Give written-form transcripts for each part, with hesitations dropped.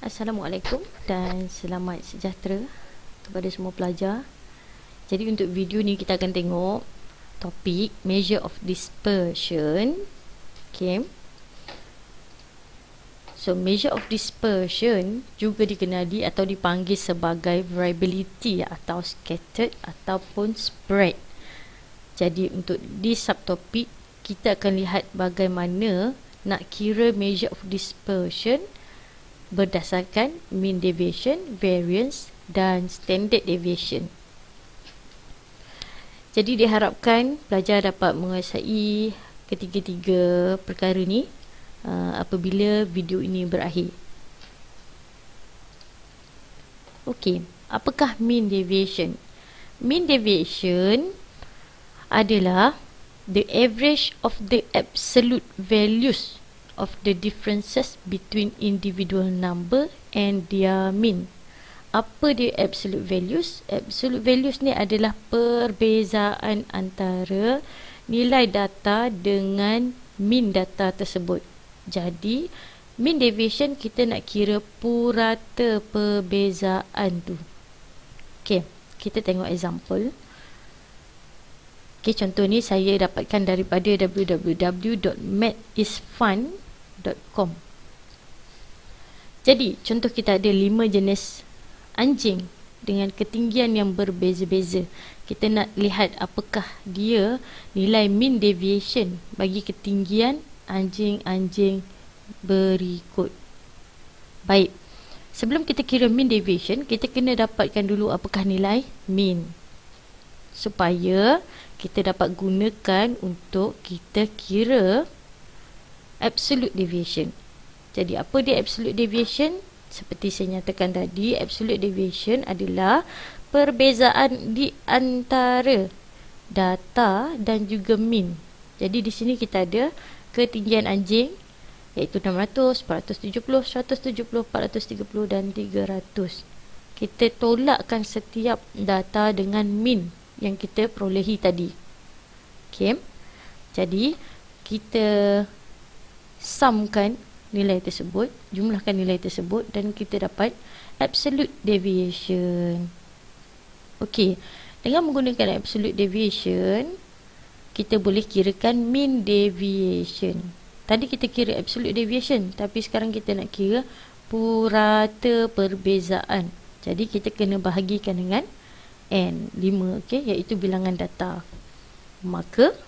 Assalamualaikum dan selamat sejahtera kepada semua pelajar. Jadi untuk video ni kita akan tengok topik measure of dispersion. Okay. So measure of dispersion juga dikenali atau dipanggil sebagai variability atau scattered ataupun spread. Jadi untuk di subtopik kita akan lihat bagaimana nak kira measure of dispersion berdasarkan mean deviation, variance dan standard deviation. Jadi diharapkan pelajar dapat menguasai ketiga-tiga perkara ni apabila video ini berakhir. Okey, apakah mean deviation? Mean deviation adalah the average of the absolute values of the differences between individual number and their mean. Apa dia absolute values? Absolute values ni adalah perbezaan antara nilai data dengan mean data tersebut. Jadi mean deviation kita nak kira purata perbezaan tu. Okey, kita tengok example. Okay, contoh ni saya dapatkan daripada www.mathsfun.com. Jadi, contoh kita ada 5 jenis anjing dengan ketinggian yang berbeza-beza. Kita nak lihat apakah dia nilai mean deviation bagi ketinggian anjing-anjing berikut. Baik, sebelum kita kira mean deviation, kita kena dapatkan dulu apakah nilai mean, supaya kita dapat gunakan untuk kita kira absolute deviation. Jadi apa dia absolute deviation? Seperti saya nyatakan tadi, absolute deviation adalah perbezaan di antara data dan juga mean. Jadi di sini kita ada ketinggian anjing iaitu 600, 470, 170, 430 dan 300. Kita tolakkan setiap data dengan mean yang kita perolehi tadi. Okay. Jadi kita sumkan nilai tersebut, jumlahkan nilai tersebut dan kita dapat absolute deviation. Okey, dengan menggunakan absolute deviation kita boleh kirakan mean deviation. Tadi kita kira absolute deviation, tapi sekarang kita nak kira purata perbezaan. Jadi kita kena bahagikan dengan N, 5, okay, iaitu bilangan data. Maka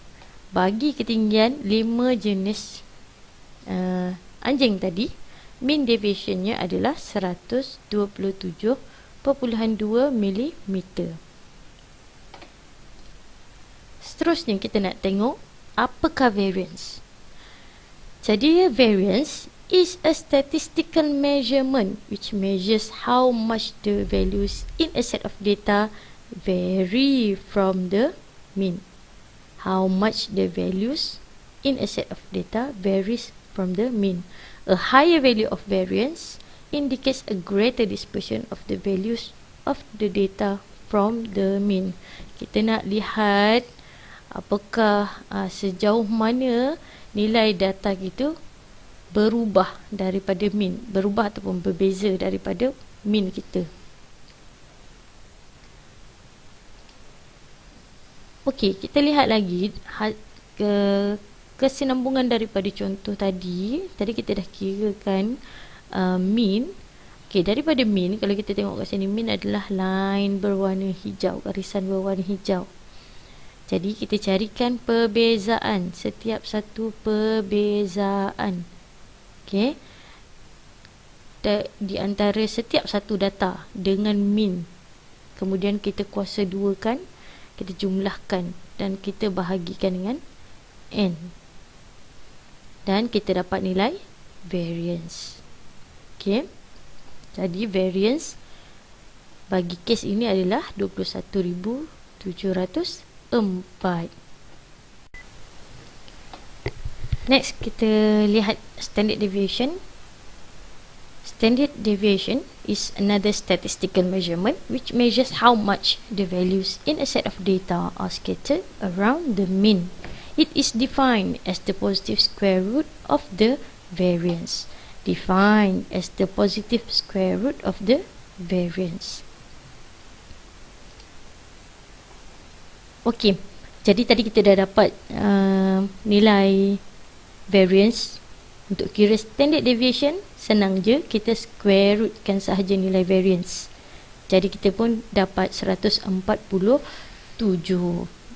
bagi ketinggian 5 jenis anjing tadi, mean deviationnya adalah 127.2 mm. Seterusnya kita nak tengok apakah variance. Jadi variance is a statistical measurement which measures how much the values in a set of data vary from the mean. How much the values in a set of data varies from the mean. A higher value of variance indicates a greater dispersion of the values of the data from the mean. Kita nak lihat apakah sejauh mana nilai data kita berubah daripada mean, berubah ataupun berbeza daripada mean kita. Okey, kita lihat lagi kesinambungan daripada contoh tadi. Tadi kita dah kirakan mean. Okey, daripada mean, kalau kita tengok kat sini, mean adalah line berwarna hijau, garisan berwarna hijau. Jadi kita carikan perbezaan, setiap satu perbezaan. Okey, di antara setiap satu data dengan mean. Kemudian kita kuasa duakan, kita jumlahkan dan kita bahagikan dengan N. Dan kita dapat nilai variance. Okey. Jadi variance bagi kes ini adalah 21,704. Next kita lihat standard deviation. Standard deviation is another statistical measurement which measures how much the values in a set of data are scattered around the mean. It is defined as the positive square root of the variance. defined as the positive square root of the variance. Okey, jadi tadi kita dah dapat nilai variance. Untuk kira standard deviation, senang je, kita square rootkan sahaja nilai variance. Jadi kita pun dapat 147.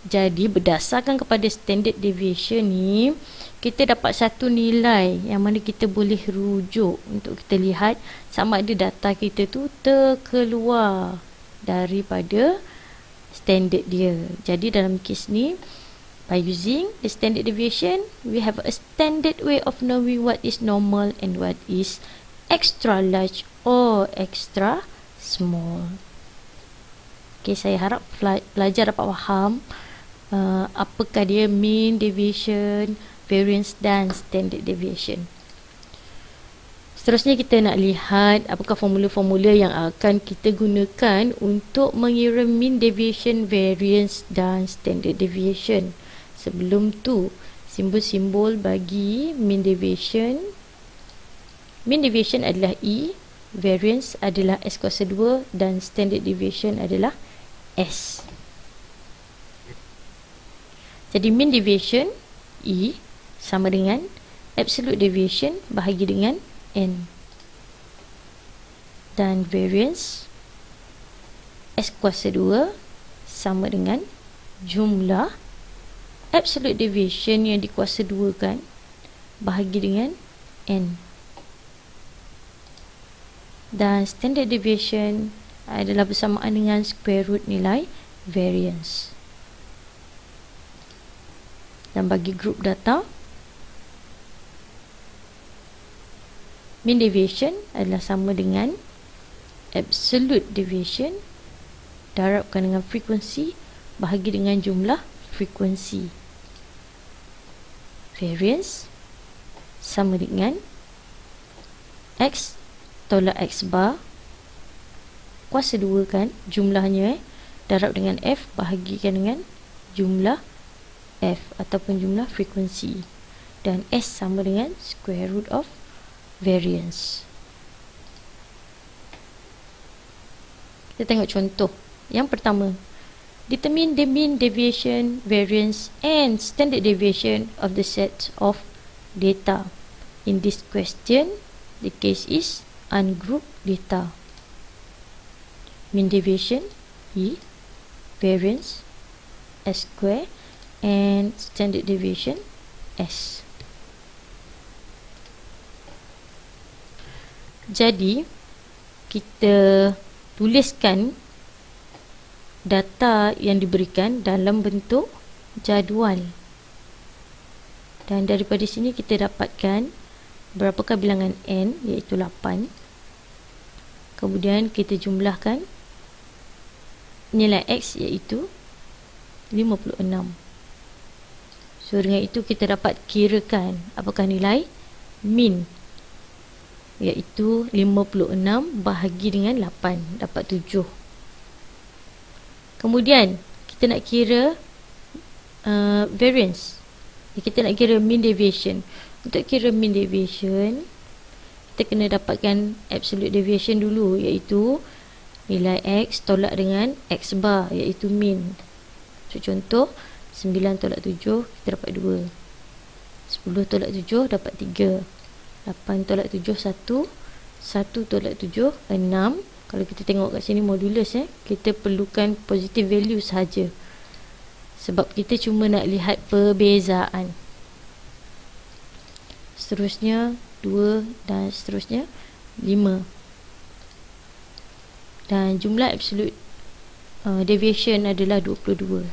Jadi berdasarkan kepada standard deviation ni, kita dapat satu nilai yang mana kita boleh rujuk untuk kita lihat sama ada data kita tu terkeluar daripada standard dia. Jadi dalam kes ni, by using the standard deviation, we have a standard way of knowing what is normal and what is extra large or extra small. Okay, saya harap pelajar dapat faham apakah dia mean deviation, variance dan standard deviation. Seterusnya kita nak lihat apakah formula-formula yang akan kita gunakan untuk mengira mean deviation, variance dan standard deviation. Sebelum tu, simbol-simbol bagi mean deviation. Mean deviation adalah E, variance adalah S kuasa 2 dan standard deviation adalah S. Jadi mean deviation E sama dengan absolute deviation bahagi dengan N. Dan variance S kuasa 2 sama dengan jumlah absolute deviation yang dikuasa 2 kan bahagi dengan N. Dan standard deviation adalah bersamaan dengan square root nilai variance. Dan bagi grup data, mean deviation adalah sama dengan absolute deviation darabkan dengan frekuensi bahagi dengan jumlah frekuensi. Variance sama dengan X tolak X bar kuasa 2 kan jumlahnya darab dengan F bahagikan dengan jumlah F ataupun jumlah frekuensi, dan S sama dengan square root of variance. Kita tengok contoh. Yang pertama, determine the mean deviation, variance and standard deviation of the set of data. In this question, the case is ungrouped data. Mean deviation E, variance S square and standard deviation S. Jadi kita tuliskan data yang diberikan dalam bentuk jadual, dan daripada sini kita dapatkan berapakah bilangan N, iaitu 8. Kemudian kita jumlahkan nilai X iaitu 56. So dengan itu kita dapat kirakan apakah nilai mean, iaitu 56 bahagi dengan 8 dapat 7. Kemudian kita nak kira variance. Kita nak kira mean deviation. Untuk kira mean deviation, kita kena dapatkan absolute deviation dulu, iaitu nilai X tolak dengan X bar, iaitu mean. So contoh 9 tolak 7 kita dapat 2. 10 tolak 7 dapat 3. 8 tolak 7 1. 1 tolak 7 6. Kalau kita tengok kat sini modulus, kita perlukan positive value sahaja, sebab kita cuma nak lihat perbezaan. Seterusnya 2 dan seterusnya 5. Dan jumlah absolute deviation adalah 22.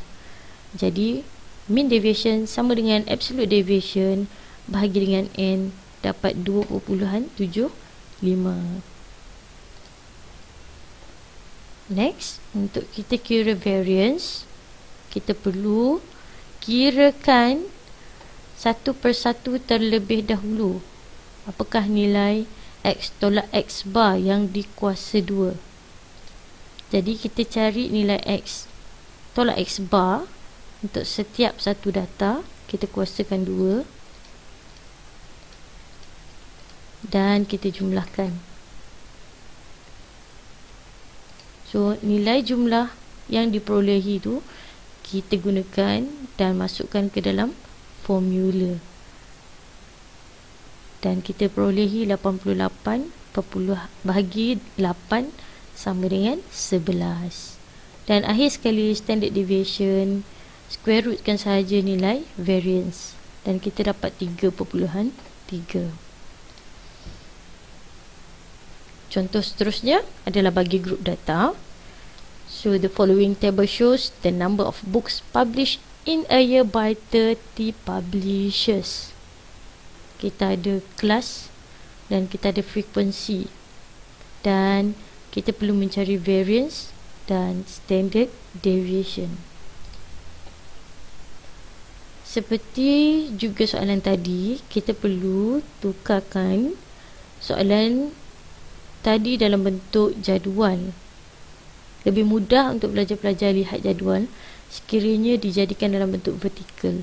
Jadi mean deviation sama dengan absolute deviation bahagi dengan N dapat 2.75. Next, untuk kita kira variance, kita perlu kirakan satu persatu terlebih dahulu. Apakah nilai X tolak X bar yang dikuasa 2. Jadi kita cari nilai X tolak X bar untuk setiap satu data. Kita kuasakan 2. dan kita jumlahkan. So nilai jumlah yang diperolehi tu kita gunakan dan masukkan ke dalam formula, dan kita perolehi 88 bahagi 8 sama dengan 11. Dan akhir sekali standard deviation, square rootkan sahaja nilai variance dan kita dapat 3.3. Contoh seterusnya adalah bagi grup data. So the following table shows the number of books published in a year by 30 publishers. Kita ada kelas dan kita ada frekuensi, dan kita perlu mencari variance dan standard deviation. Seperti juga soalan tadi, kita perlu tukarkan soalan tadi dalam bentuk jadual. Lebih mudah untuk pelajar-pelajar lihat jadual sekiranya dijadikan dalam bentuk vertikal.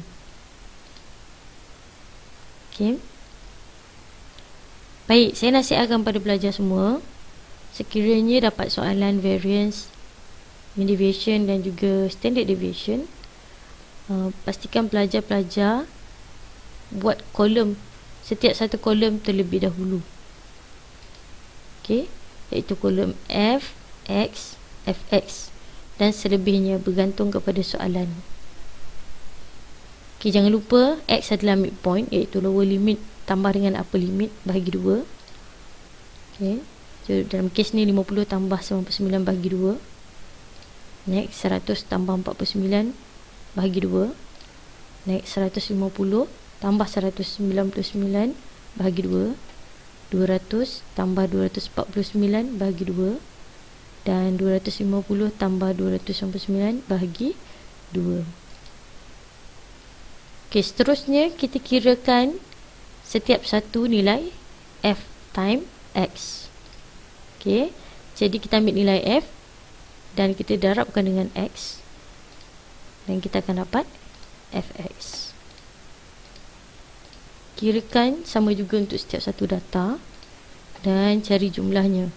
Okey. Baik, saya nasihatkan pada pelajar semua, sekiranya dapat soalan variance, mean deviation dan juga standard deviation, pastikan pelajar-pelajar buat kolom, setiap satu kolom terlebih dahulu. Okey, iaitu kolom F, X, Fx dan selebihnya bergantung kepada soalan. Okey, jangan lupa X adalah midpoint, iaitu lower limit tambah dengan upper limit bahagi 2. Okey, so dalam kes ni 50 tambah 99 bahagi 2. Next 100 tambah 49 bahagi 2. Next 150 tambah 199 bahagi 2. 200 tambah 249 bahagi 2. Dan 250 tambah 299 bahagi 2. Okey, seterusnya kita kirakan setiap satu nilai F time X. Okey, jadi kita ambil nilai F dan kita darabkan dengan X dan kita akan dapat Fx. Kirakan sama juga untuk setiap satu data dan cari jumlahnya.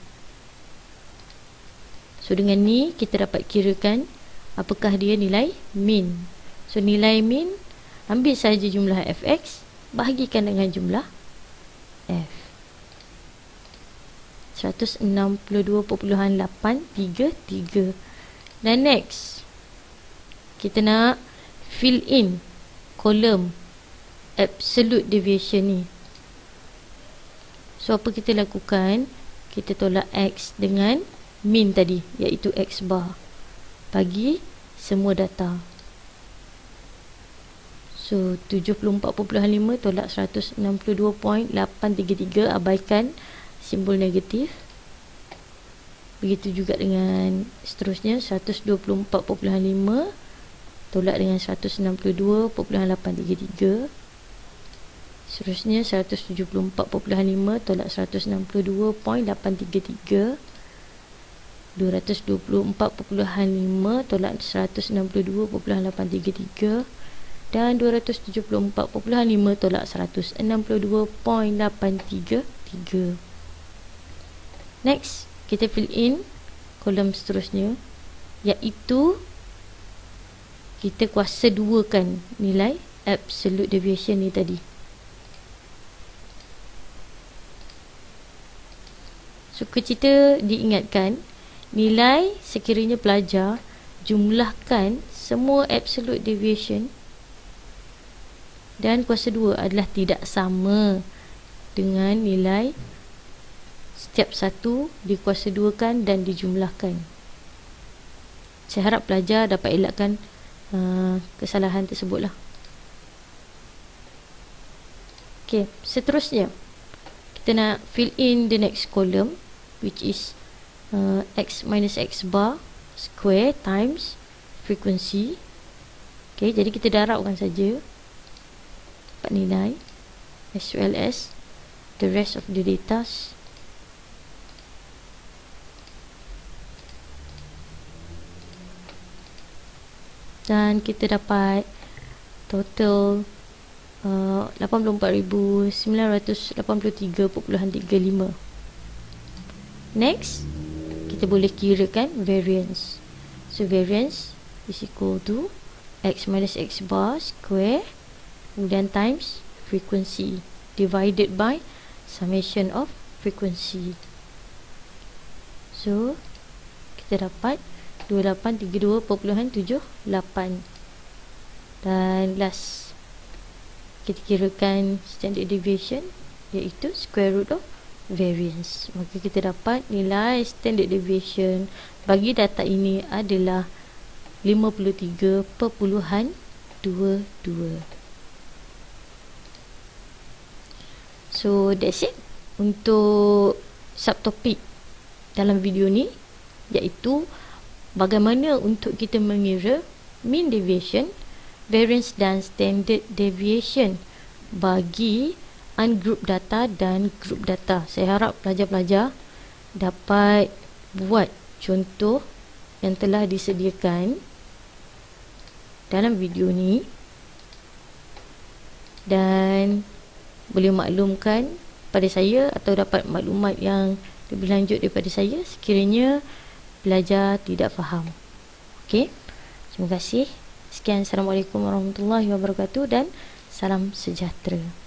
So dengan ni kita dapat kirakan apakah dia nilai mean. So nilai mean, ambil saja jumlah Fx, bahagikan dengan jumlah F. 162.833. Dan next, kita nak fill in kolom absolute deviation ni. So apa kita lakukan? Kita tolak X dengan mean tadi, iaitu X bar, bagi semua data. So 74.5 tolak 162.833, abaikan simbol negatif. Begitu juga dengan seterusnya, 124.5 tolak dengan 162.833. Seterusnya 174.5 tolak 162.833. 224.5 tolak 162.833. Dan 274.5 tolak 162.833. Next, kita fill in kolom seterusnya, iaitu kita kuasa 2 kan nilai absolute deviation ni tadi. Suka cerita diingatkan, nilai sekiranya pelajar jumlahkan semua absolute deviation dan kuasa 2 adalah tidak sama dengan nilai setiap satu dikuasa 2 kan dan dijumlahkan. Saya harap pelajar dapat elakkan kesalahan tersebut lah. Okay, seterusnya kita nak fill in the next column, which is X minus X bar square times frequency. Okay, jadi kita darabkan saja dapat nilai as well as the rest of the data. Dan kita dapat total 84,983.35. Next, kita boleh kirakan variance. So variance is equal to x minus x bar square kemudian times frequency divided by summation of frequency. So kita dapat 2832.78. Dan last, kita kirakan standard deviation iaitu square root of variance. Maka kita dapat nilai standard deviation bagi data ini adalah 53.22. So that's it untuk subtopik dalam video ni, iaitu bagaimana untuk kita mengira mean deviation, variance dan standard deviation bagi ungroup data dan group data. Saya harap pelajar-pelajar dapat buat contoh yang telah disediakan dalam video ni dan boleh maklumkan pada saya atau dapat maklumat yang lebih lanjut daripada saya sekiranya belajar tidak faham. Okey, terima kasih. Sekian, Assalamualaikum warahmatullahi wabarakatuh dan salam sejahtera.